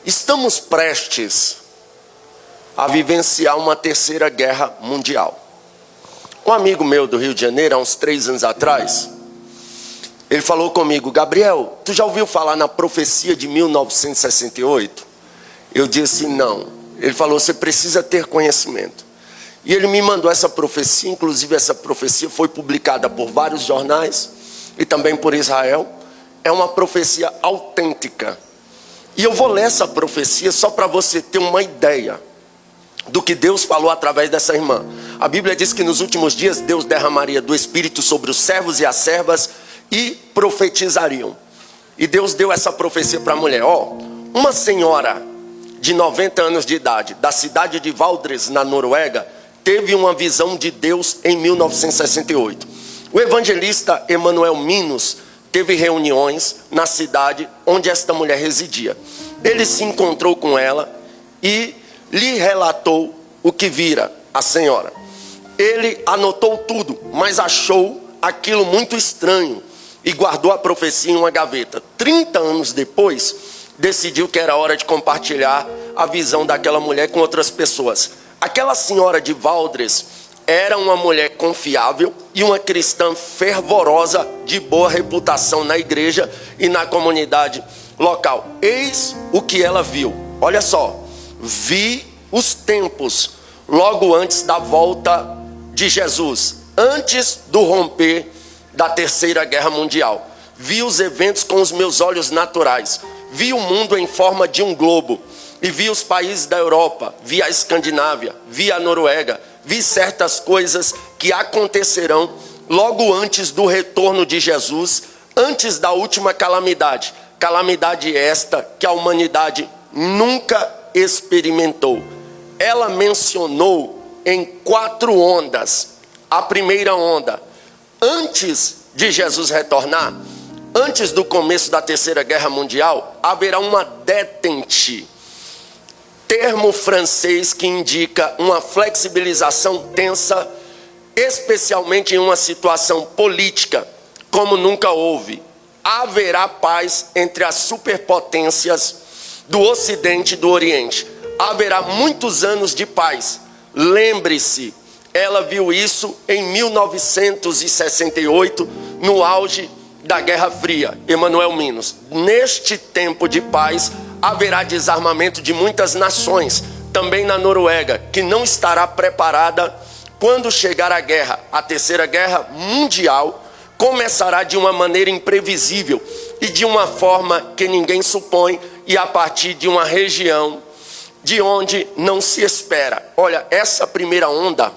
Estamos prestes a vivenciar uma terceira guerra mundial. Um amigo meu do Rio de Janeiro, há uns 3 anos atrás, ele falou comigo: Gabriel, tu já ouviu falar na profecia de 1968? Eu disse não. Ele falou: você precisa ter conhecimento. E ele me mandou essa profecia, inclusive essa profecia foi publicada por vários jornais e também por Israel. É uma profecia autêntica. E eu vou ler essa profecia só para você ter uma ideia do que Deus falou através dessa irmã. A Bíblia diz que nos últimos dias Deus derramaria do Espírito sobre os servos e as servas e profetizariam. E Deus deu essa profecia para a mulher. Uma senhora de 90 anos de idade, da cidade de Valdres, na Noruega, teve uma visão de Deus em 1968. O evangelista Emanuel Minos teve reuniões na cidade onde esta mulher residia. Ele se encontrou com ela e lhe relatou o que vira a senhora. Ele anotou tudo, mas achou aquilo muito estranho e guardou a profecia em uma gaveta. 30 anos depois, decidiu que era hora de compartilhar a visão daquela mulher com outras pessoas. Aquela senhora de Valdres era uma mulher confiável e uma cristã fervorosa, de boa reputação na igreja e na comunidade local. Eis o que ela viu. Olha só. Vi os tempos logo antes da volta de Jesus, antes do romper da terceira guerra mundial. Vi os eventos com os meus olhos naturais. Vi o mundo em forma de um globo. E vi os países da Europa, vi a Escandinávia, vi a Noruega, vi certas coisas que acontecerão logo antes do retorno de Jesus, antes da última calamidade. Calamidade esta que a humanidade nunca experimentou. Ela mencionou em 4 ondas. A primeira onda, antes de Jesus retornar, antes do começo da terceira guerra mundial, haverá uma détente. Termo francês que indica uma flexibilização tensa, especialmente em uma situação política como nunca houve. Haverá paz entre as superpotências do Ocidente e do Oriente. Haverá muitos anos de paz. Lembre-se, ela viu isso em 1968, no auge da Guerra Fria. Emanuel Minos. Neste tempo de paz, haverá desarmamento de muitas nações, também na Noruega, que não estará preparada quando chegar a guerra. A terceira guerra mundial começará de uma maneira imprevisível e de uma forma que ninguém supõe, e a partir de uma região de onde não se espera. Olha, essa primeira onda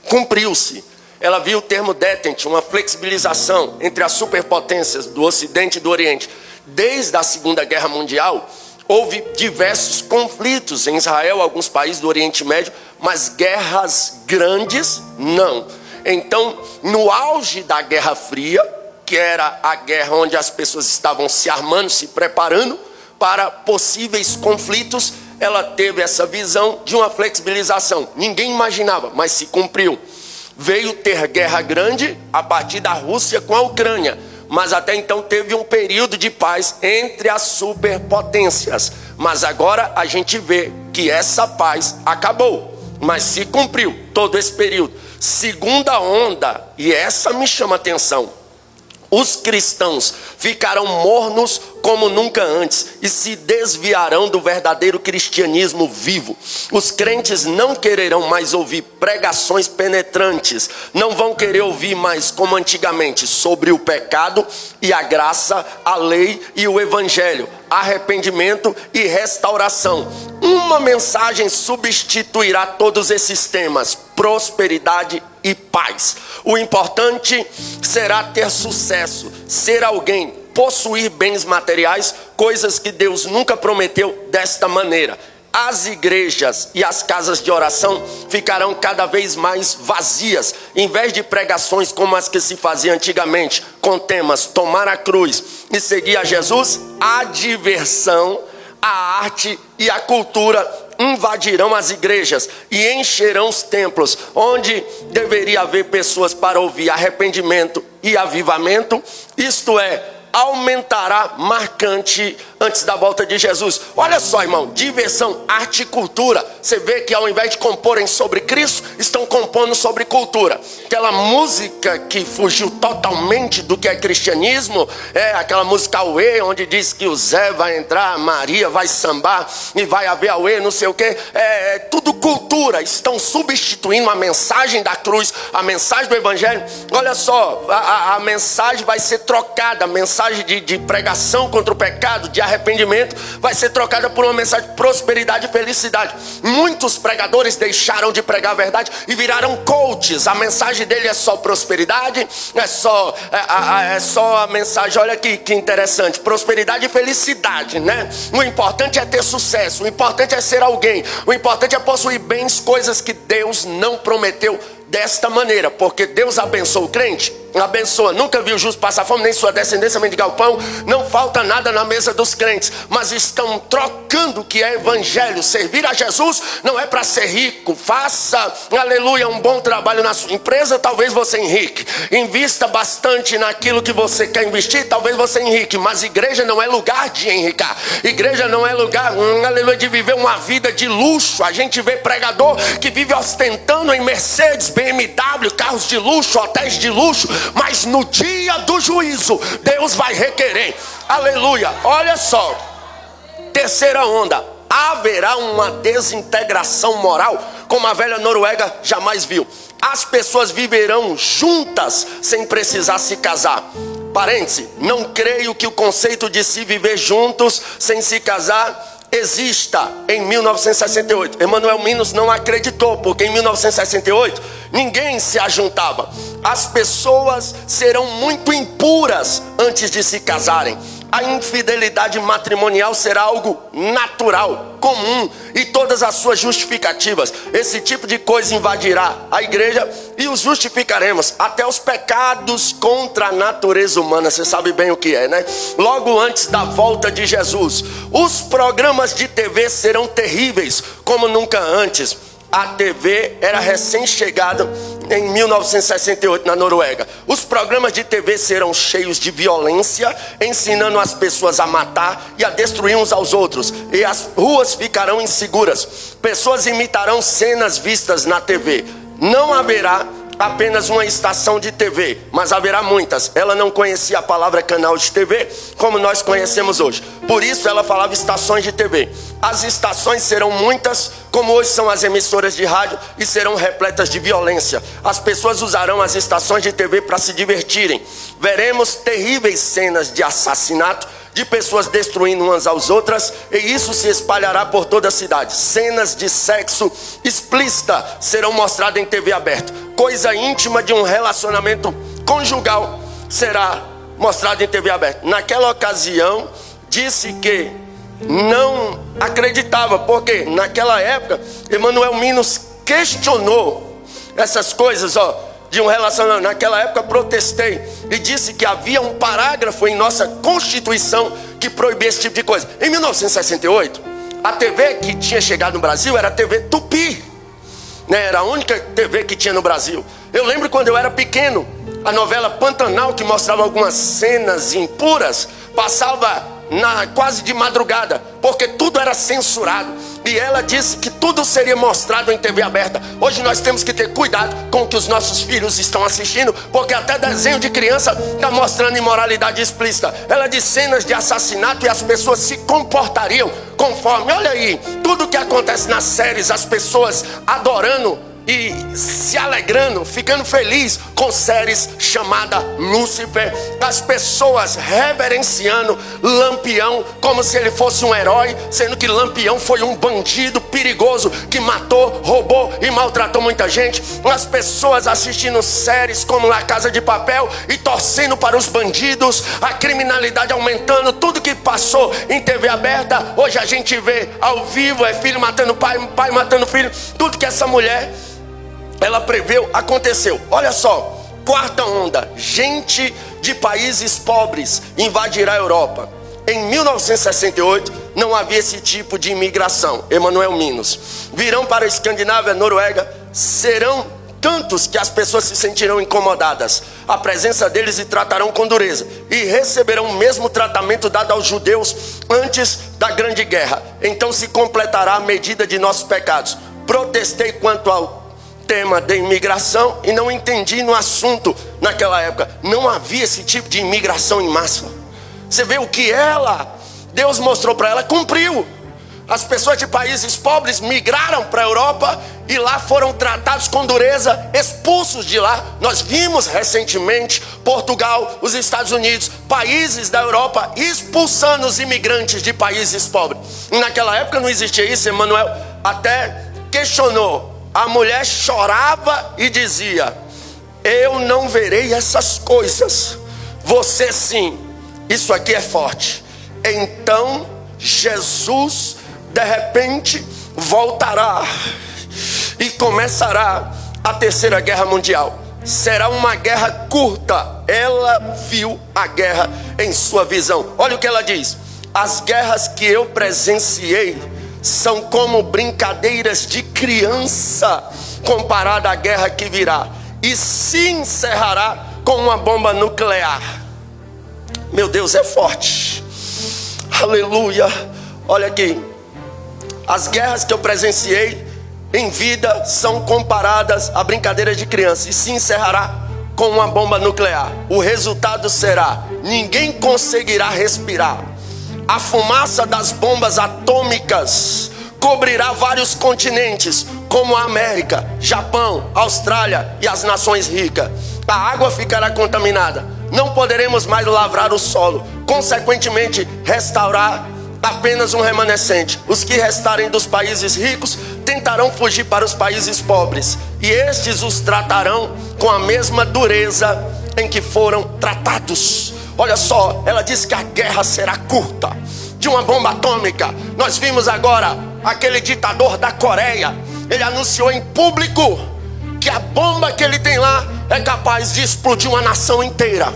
cumpriu-se. Ela viu o termo détente, uma flexibilização entre as superpotências do Ocidente e do Oriente. Desde a Segunda Guerra Mundial, houve diversos conflitos em Israel, alguns países do Oriente Médio, mas guerras grandes, não. Então, no auge da Guerra Fria, que era a guerra onde as pessoas estavam se armando, se preparando para possíveis conflitos, ela teve essa visão de uma flexibilização. Ninguém imaginava, mas se cumpriu. Veio ter guerra grande a partir da Rússia com a Ucrânia. Mas até então teve um período de paz entre as superpotências. Mas agora a gente vê que essa paz acabou. Mas se cumpriu todo esse período. Segunda onda, e essa me chama a atenção. Os cristãos ficarão mornos como nunca antes e se desviarão do verdadeiro cristianismo vivo. Os crentes não quererão mais ouvir pregações penetrantes, não vão querer ouvir mais como antigamente sobre o pecado e a graça, a lei e o evangelho, arrependimento e restauração. Uma mensagem substituirá todos esses temas: prosperidade e paz. O importante será ter sucesso, ser alguém, possuir bens materiais, coisas que Deus nunca prometeu desta maneira. As igrejas e as casas de oração ficarão cada vez mais vazias. Em vez de pregações como as que se faziam antigamente, com temas tomar a cruz e seguir a Jesus, a diversão, a arte e a cultura invadirão as igrejas e encherão os templos, onde deveria haver pessoas para ouvir arrependimento e avivamento. Isto é, aumentará antes da volta de Jesus. Olha só, irmão, diversão, arte e cultura. Você vê que ao invés de comporem sobre Cristo, estão compondo sobre cultura. Aquela música que fugiu totalmente do que é cristianismo, aquela música Auê, onde diz que o Zé vai entrar, a Maria vai sambar e vai haver Auê, não sei o que. Tudo cultura. Estão substituindo a mensagem da cruz, a mensagem do evangelho. Olha só, a mensagem vai ser trocada, a mensagem de pregação contra o pecado, de arrependimento, vai ser trocada por uma mensagem de prosperidade e felicidade. Muitos pregadores deixaram de pregar a verdade e viraram coaches. A mensagem dele é só prosperidade, é só a mensagem, olha que interessante, prosperidade e felicidade, né? O importante é ter sucesso, o importante é ser alguém, o importante é possuir bens, coisas que Deus não prometeu desta maneira, porque Deus abençoa o crente, abençoa, nunca viu o justo passar fome, nem sua descendência mendigar o pão, não falta nada na mesa dos crentes, mas estão trocando o que é evangelho. Servir a Jesus não é para ser rico. Faça, aleluia, um bom trabalho na sua empresa, talvez você enrique, invista bastante naquilo que você quer investir, talvez você enrique, mas igreja não é lugar de enricar, igreja não é lugar, aleluia, de viver uma vida de luxo. A gente vê pregador que vive ostentando em Mercedes, BMW, carros de luxo, hotéis de luxo, mas no dia do juízo, Deus vai requerer, aleluia. Olha só, terceira onda, haverá uma desintegração moral como a velha Noruega jamais viu. As pessoas viverão juntas sem precisar se casar. Parêntese, não creio que o conceito de se viver juntos sem se casar exista em 1968. Emanuel Minos não acreditou, porque em 1968 ninguém se ajuntava. As pessoas serão muito impuras antes de se casarem. A infidelidade matrimonial será algo natural, comum, e todas as suas justificativas. Esse tipo de coisa invadirá a igreja e os justificaremos. Até os pecados contra a natureza humana, você sabe bem o que é, né? Logo antes da volta de Jesus, os programas de TV serão terríveis como nunca antes. A TV era recém-chegada em 1968 na Noruega. Os programas de TV serão cheios de violência, ensinando as pessoas a matar e a destruir uns aos outros. E as ruas ficarão inseguras. Pessoas imitarão cenas vistas na TV. Não haverá apenas uma estação de TV, mas haverá muitas. Ela não conhecia a palavra canal de TV como nós conhecemos hoje. Por isso ela falava estações de TV. As estações serão muitas, como hoje são as emissoras de rádio, e serão repletas de violência. As pessoas usarão as estações de TV para se divertirem. Veremos terríveis cenas de assassinato, de pessoas destruindo umas às outras, e isso se espalhará por toda a cidade. Cenas de sexo explícita serão mostradas em TV aberta. Coisa íntima de um relacionamento conjugal será mostrada em TV aberta. Naquela ocasião, disse que não acreditava, porque naquela época, Emanuel Minos questionou essas coisas, de um relacionamento. Naquela época protestei e disse que havia um parágrafo em nossa Constituição que proibia esse tipo de coisa. Em 1968, a TV que tinha chegado no Brasil era a TV Tupi, né? Era a única TV que tinha no Brasil. Eu lembro quando eu era pequeno, a novela Pantanal, que mostrava algumas cenas impuras, passava quase de madrugada, porque tudo era censurado. E ela disse que tudo seria mostrado em TV aberta. Hoje nós temos que ter cuidado com o que os nossos filhos estão assistindo, porque até desenho de criança está mostrando imoralidade explícita. Ela diz cenas de assassinato, e as pessoas se comportariam conforme. Olha aí, tudo que acontece nas séries, as pessoas adorando e se alegrando, ficando feliz com séries chamada Lúcifer. As pessoas reverenciando Lampião como se ele fosse um herói, sendo que Lampião foi um bandido perigoso que matou, roubou e maltratou muita gente. As pessoas assistindo séries como La Casa de Papel e torcendo para os bandidos, a criminalidade aumentando. Tudo que passou em TV aberta, hoje a gente vê ao vivo, é filho matando pai, pai matando filho. Tudo que essa mulher ela preveu, aconteceu. Olha só, quarta onda, gente de países pobres invadirá a Europa. Em 1968 não havia esse tipo de imigração. Emanuel Minos. Virão para a Escandinávia, Noruega, serão tantos que as pessoas se sentirão incomodadas à presença deles e tratarão com dureza, e receberão o mesmo tratamento dado aos judeus antes da grande guerra. Então se completará a medida de nossos pecados. Protestei quanto ao tema de imigração e não entendi no assunto naquela época. Não havia esse tipo de imigração em massa. Você vê o que Deus mostrou para ela, cumpriu. As pessoas de países pobres migraram para a Europa e lá foram tratados com dureza, expulsos de lá. Nós vimos recentemente Portugal, os Estados Unidos, países da Europa expulsando os imigrantes de países pobres. Naquela época não existia isso. Emmanuel até questionou. A mulher chorava e dizia: eu não verei essas coisas. Você sim. Isso aqui é forte. Então Jesus de repente voltará e começará a terceira guerra mundial. Será uma guerra curta. Ela viu a guerra em sua visão. Olha o que ela diz: as guerras que eu presenciei são como brincadeiras de criança comparada à guerra que virá, e se encerrará com uma bomba nuclear. Meu Deus, é forte. Aleluia. Olha aqui. As guerras que eu presenciei em vida são comparadas a brincadeiras de criança, e se encerrará com uma bomba nuclear. O resultado será: ninguém conseguirá respirar. A fumaça das bombas atômicas cobrirá vários continentes, como a América, Japão, Austrália e as nações ricas. A água ficará contaminada. Não poderemos mais lavrar o solo. Consequentemente, restaurar apenas um remanescente. Os que restarem dos países ricos tentarão fugir para os países pobres, e estes os tratarão com a mesma dureza em que foram tratados. Olha só, ela diz que a guerra será curta. De uma bomba atômica, nós vimos agora aquele ditador da Coreia. Ele anunciou em público que a bomba que ele tem lá é capaz de explodir uma nação inteira.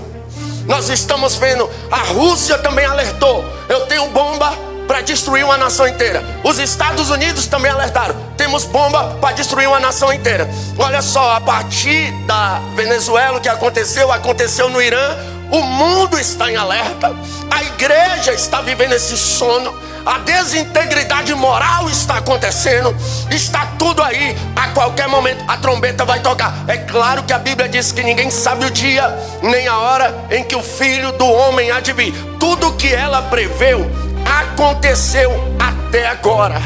Nós estamos vendo, a Rússia também alertou: eu tenho bomba para destruir uma nação inteira. Os Estados Unidos também alertaram: temos bomba para destruir uma nação inteira. Olha só, a partir da Venezuela, o que aconteceu no Irã. O mundo está em alerta. A igreja está vivendo esse sono. A desintegridade moral está acontecendo. Está tudo aí. A qualquer momento a trombeta vai tocar. É claro que a Bíblia diz que ninguém sabe o dia nem a hora em que o Filho do Homem há de vir. Tudo que ela preveu aconteceu até agora,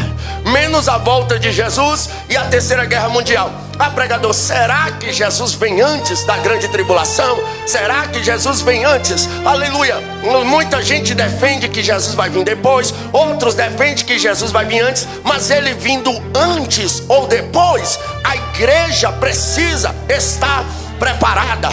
menos a volta de Jesus e a terceira guerra mundial. Pregador, será que Jesus vem antes da grande tribulação? Será que Jesus vem antes? Aleluia. Muita gente defende que Jesus vai vir depois, outros defendem que Jesus vai vir antes. Mas ele vindo antes ou depois, a igreja precisa estar preparada.